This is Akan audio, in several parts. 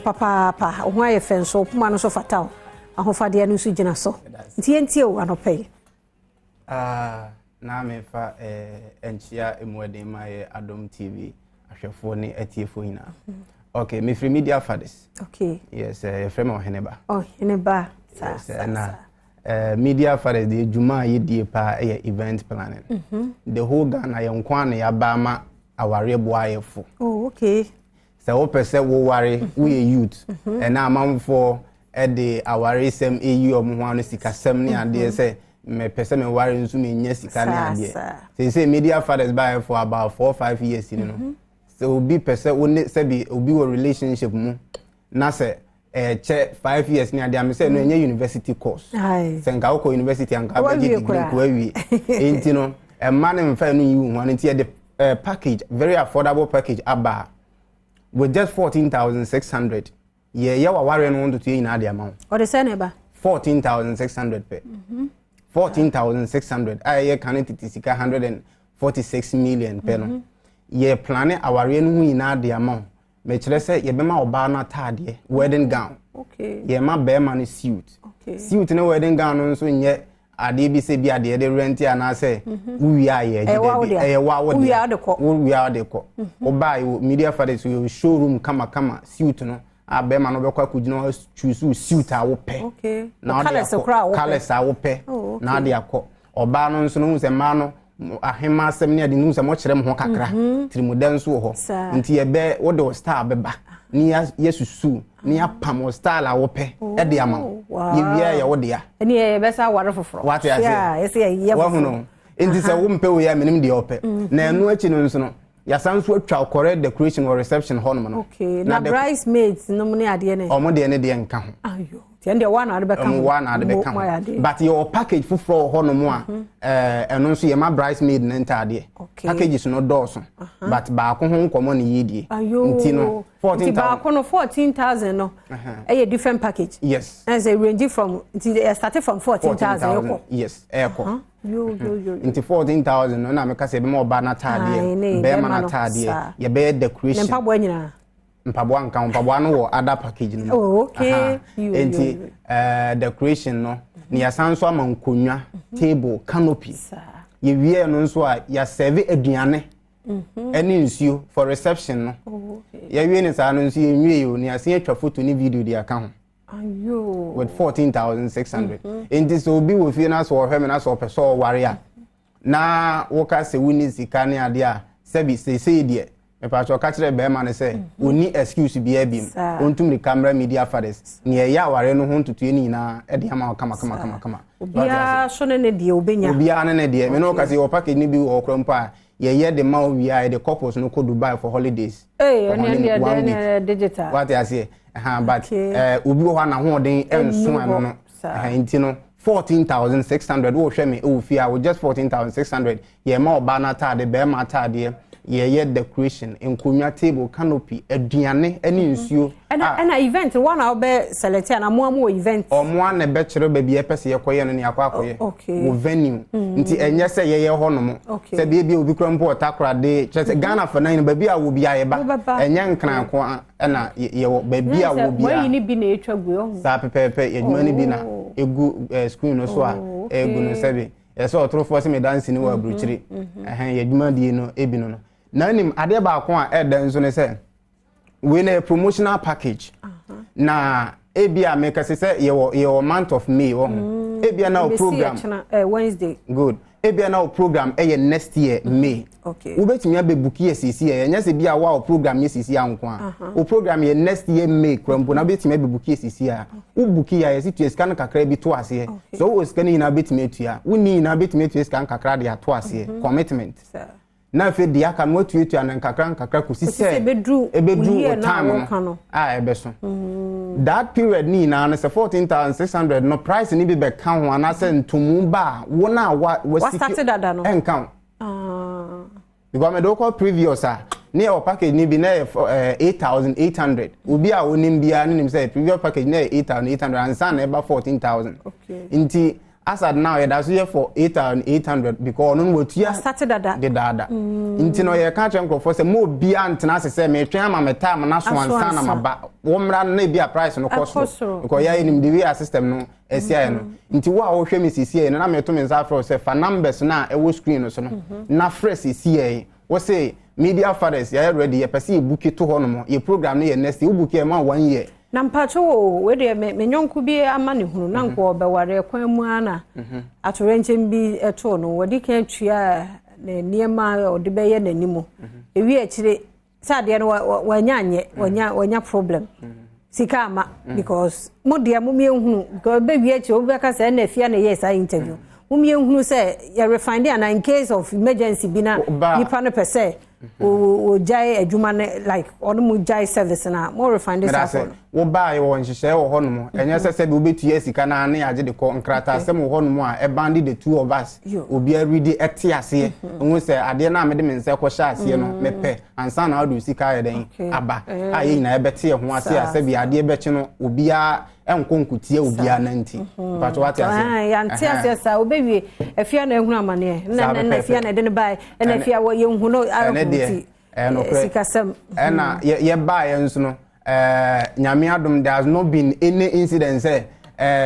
papa ho aye fenso puma no so fatao ahofade no so gina so ntie o anopay na me fa enchia emwede my Adom TV ahwefo ne atiefo hina. Okay, me free media fathers. Okay. Yes, frame o heneba. Oh, heneba. Na media fathers the juma ye die pa event planning. The whole Ghana ye nkwa na ya ba ma aware boayefo. Oh, okay. So wo pese wo ware we youth and na amamfo the aware sem EU omho anu sikasem ne ade se me pese me ware nsu me nya sika ne ade. Say media fathers buy for about 4 or 5 years you know. So obi pese woni se bi obi wo relationship mu na se che 5 years ni ade am say no enya university course. Se nka ko university anka ba degree ko awie. Enti no e man mfa no yi hu anu ti the package very affordable package aba with just 14,600. Yeah, wa ware no want to in ade amount. Or the same neighbor 14,600 pe. 14,600. I can it sika 146 million pe no. Ye plan aware no hu in ade amount. Me kire say ye be ma oba na tade wedding gown. Okay. Ye ma be ma no suit. Okay. Suit no wedding gown no so nye ade bi se bi ade de rent ya na say we are ye de wa we are de ko oba you media fathers you showroom kama suit no abe ma no be kwa kugina choose suit a wo pe. Okay. Na colors a wo pe na ade akọ oba no nso no se ma no ahema asem ne ade nu se mo kire mo kakra trimudan so ho nti ye be wo de star beba ni yesusu ni apam style a wo pe e de ama ye bia ye wo de ya eni ye be sa ware foforo what ya say ese ye wo huno enti se wo mpe wo ya menim de ope na enu achi no nso no ya sanso atwa correct decoration or reception hall no. Okay, na bridesmaids no mo ne ade ne omo de ne de nka ho ayo ti nde one ade be kan one ade be kan but your package foforo ho no mo a eno nso ye ma bridesmaid ne ntade packages no doors but ba ko ho nkomo ne yedie nti no 14,000 ba ko no 14,000 no a different package. Yes, as a range from started from 14,000 yes eko yo into 14,000 no na meka se be mo ba na tade be ma na tade ye be decoration mpabo nyina mpabo anka mpabo no wo other package no. Oh, okay. Enti decoration no ni ya sanso ama nkonwa table canopy ye wie no nso a ya serve aduane any nsuo for reception no. Ya wie ni sa no nso ye nwie yo ni asen atwa photo ni video dia ka ho ayo with 14,600. Enti so bi wo fie na so wo hweme na so peso ware na wo ka se wuni sika ne ade a sebi se die me pa cho ka kire be ma ne se oni excuse bi abim ontum the camera media fathers ne ya ware no ho ntutu ni na e de ama kama obia so ne die obenya obia ne die me no ka se wo package ni bi wo krompa ye the ma we are the couples no go Dubai for holidays and digital what I say but obi ho na ho den enso ano no enti no 14,600 wo hwe me o fi a just 14,600 ye ma oba na tade be ma tade ye decoration enkonya table canopy aduane ani nsuo and event one will be selected na mo event o mo na be kire ba bi epese ye koye no ne akwakoye wo venue nti enye se ye ho no mo se bi bi obi krampo otakra de se Ghana for nine ba bi a wo bi aye ba enye nkran ko na ye wo ba bi a wo bi a ni bi na etwa gu ho sa pepepe yeduma ni bi na egu screen no so a egu no se bi ye so otrofo se me dance ni wa bruchiri yeduma die no ebi no na nim ade ba ko a eda nso ne se we na promotional package na ebia make say your month of May ebia na program Wednesday good ebia na program next year May okay we betimi abebuki esisi nya se bia wa program esisi anko a o program next year May krampo na betimi abebuki esisi a u buki ya esitu scan kakra bi to ase so o scan na betimi atua uni na betimi atua scan kakra de ato ase commitment na fe dia ka no tuetu an kakra kusise ebedru time no ebeso that period ni na na 14,600 no price ni bi be kan ho ana se ntomu ba wo na wa started dada no enkan because me do call previous ne o package ni bi na 8,800 obi a onim bia ni nim say previous package na 8,800 and san na 14,000 okay nti as at now that's here for 8,800 because no what you started that the dada into no you can't go for say more be antina say me twa ma time na so ansa na maba wo mra na be a price no cost because ya in the way system no esia no nti wo a wo hwe me sisi no na me to me nsa for say fa numbers na e wo screen no so no na fresh sisi wo say media fathers ya ready ya pese book to ho no mo ye program no ye next wo book e ma 1 year na mpacho we de me nyonku bi ama ne hunu na nko obeware kwan mu ana atorenchen bi eto no wodi kan tua ne niema odi beye nanimo ewi akire sade no wanya problem sika ama because modie mumie hunu go be wi akire obi aka say na afia na yes I interview mumie hunu say you refine and in case of emergency bi na nipa no per se o jai adwuma like onu mu jai service na more refined this wo ba ye won hihye wo hono enye sese be obetu asika na ane age de ko nkrata asem wo hono a e bandi the two of us obi a ready ete ase nwu se ade na me de me nse ko sha ase no mepe ansa na adu sika ye den aba ayi na e bete ho ase ase bi ade be chi no obi a enkonkutie obi a nanti but what ase ya nti ase sa obewie afia na ehunu amane na afia na de ne bai na afia wo ye hu no sikasem na ye ba ye nso no nyame adom there has not been any incident say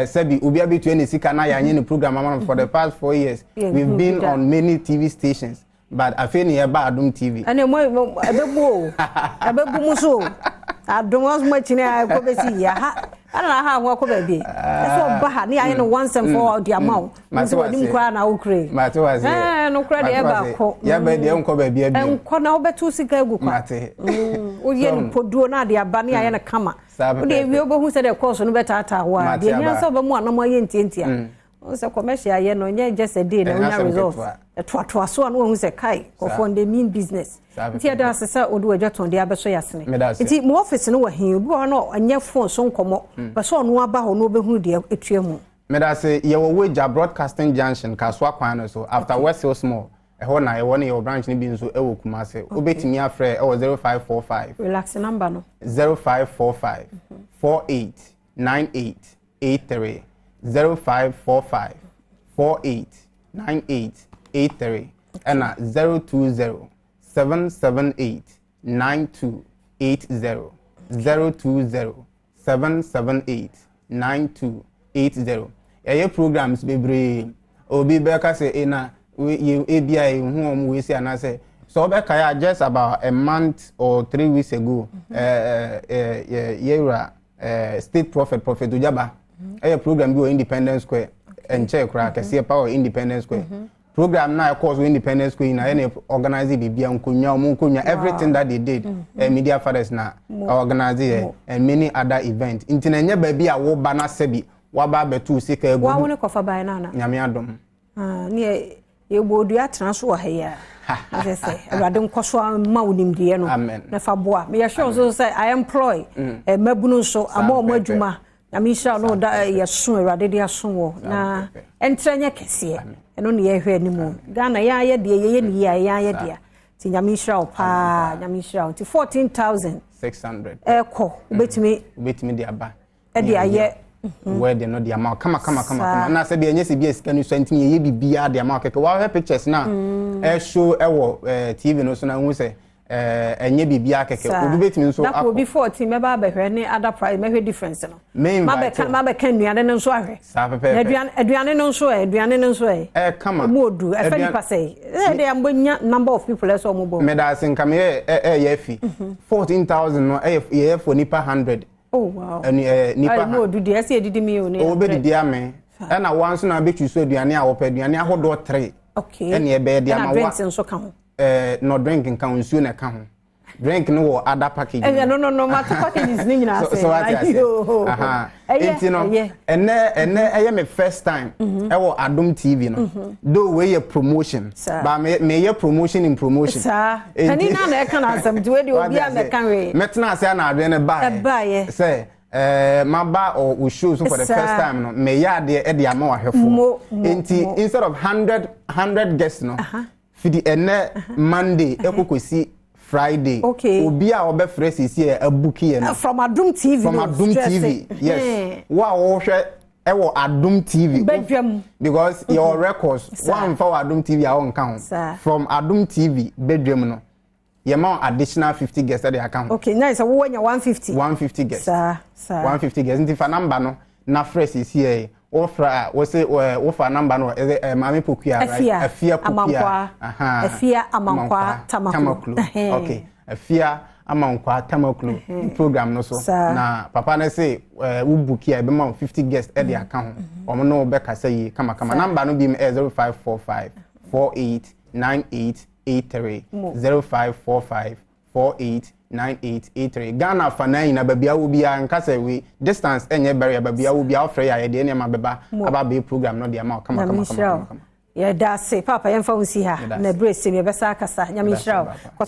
Sebi obi abitu any sika na ya nye program for the past 4 years we've been on many TV stations but afeni ye ba Adom TV ane mo abebu muso Adom was much na ko besi ya ha ana ha ho ko ba bi so ba ha ni aye no once and for all the amount so wadi mkra na ukre mate was no kra de ba ko ya ba de enko ba bi enko na obetu sika egu kwa mate o ye ni poduo na de aba ni aye na kama o de wi obo hu se de course no betata wa de nya so ba mu anamo aye ntientia o se commercial ye no nya just a day na nya result to so no hu se kai ko for the mean business nti ada asesa odu adwaton de abeso yasene nti mo office no wa hin obi wa no anya phone so nkomo ba so no aba ho no obehunu de etuamu me da say ye wo Wager Broadcasting Junction kaswa kwan no so after West Hill Small ho na ye woni your branch ni bi nso e wo Kumase obetimi afre e wo 0545 relax number no 0545 489883 0545 489883 and 020 778 9280 020 778 9280 eye programs bebre obi beka say na we ABI hu om we say na say so beka ya just about a month or 3 weeks ago state prophet Ujaba eye program bi Independence Square and check ra kase power Independence Square program na course Independence Square na any organize bibia nkonya everything that they did media fathers na organize and many other events intinanya ba bia wo ba na sebi wa ba betu sika egu wa woni kofa bai na nyame adom ni ye bodu atran so wa heya I say awade nkoso ma wonimdie no na fa boa me sure so say I employ mabunu so amo adwuma na me sure no da yeso awade de aso wo na entrenya kese eno ne ye hwe animu Ghana ya ye de ye ni ya de ti nyame sure pa nyame sure ti 14,600 eko ubetimi de aba e de aye where they know the amount come na say be anyese be esika no so ntimi ye bibia the amount keke wa pictures na show ewo TV no so na hu say enye bibia keke obi betimi so akọ before team me ba behwe ne other price me hwe difference no ma be kan nuane no so ahwe aduane no so kama mo odu afani pasai dey ambonya number of people so mo bo me da sin kam ye fi 14,000 no ye for nipa 100. Oh wow. Nipa mo do dey say didi me o ne. O be didi ame. E na once na be chuso aduane a wo pa aduane ahodo 3. Okay. E na e be dey ama wa. Drinks nso ka ho. No drinking ka nsuo na ka ho. Drink no wo other package. No ma packages ni nyina say. So what you say? Aha. Enti no ene eye me first time e wo Adom TV no. Do we your promotion. Ba me your promotion in promotion. Sir. Ani na e ka na asem di we di obi a me kan we. Metna say na adwe ne ba. Say maba or shows for the first time no me ya de e de ama wa hwefo. Enti instead of 100 guests no. Fidi ene Monday ekokosi Friday. Okay. Obi a obefresi si e abuki e no. From Adom TV. From Adom TV. Yes. Wa wo hwe ewo Adom TV Badwam because your records one for Adom TV a on count from Adom TV Badwam no your amount additional 50 guests at the account. Okay, nice. So when you 150 guests. Sir. 150 guests. If a number no, na fresh is here. Offer offer number no. Mami Pukia, right? Afia Pukia. Afia Amankwa Tamaklu. Okay. Afia Amankwa Tamaklu program no so. Na papa na say ubukia be ma 50 guests at the account. Omo no be ka say kama number no be 0545 489883 0545 489883 Ghana fana ina babia wo bia nka say we distance enye barrier babia wo bia ofre ya de ne ma beba aba be program no de ma kama ya da say papa yemfa wo si ha na brace me be sa kasa nyame hira wo